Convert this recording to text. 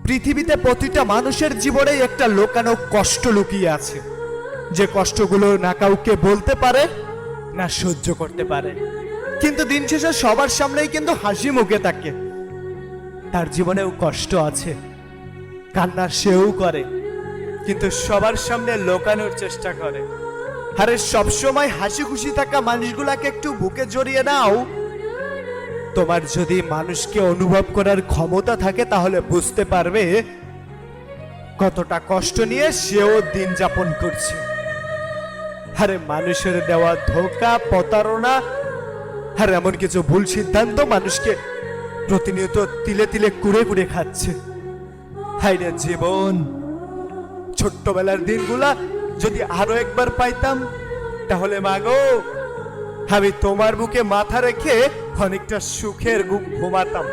পৃথিবীতে প্রতিটা মানুষের জীবনে একটা লুকানো কষ্ট লুকিয়ে আছে, যে কষ্টগুলো না কাউকে বলতে পারে না সহ্য করতে পারে, কিন্তু দিন শেষে সবার সামনেই কিন্তু হাসি মুখে থাকে। তার জীবনেও কষ্ট আছে, কান্না সেও করে, কিন্তু সবার সামনে লুকানোর চেষ্টা করে। আরে সবসময় হাসি খুশি থাকা মানুষগুলাকে একটু বুকে জড়িয়ে নাও। তোমার যদি মানুষকে অনুভব করার ক্ষমতা থাকে তাহলে বুঝতে পারবে কতটা কষ্ট নিয়ে সেও দিন যাপন করছে। আরে মানুষের দেওয়া ধোঁকা, প্রতারণা আর এমন কিছু ভুল সিদ্ধান্ত মানুষকে প্রতিনিয়ত তিলে তিলে কুড়ে কুড়ে খাচ্ছে। হায়রে জীবন, ছোট্টবেলার দিনগুলা যদি আরো একবার পাইতাম তাহলে মাগো আমি তোমার বুকে মাথা রেখে অনেকটা সুখের ঘুম ঘুমাতাম।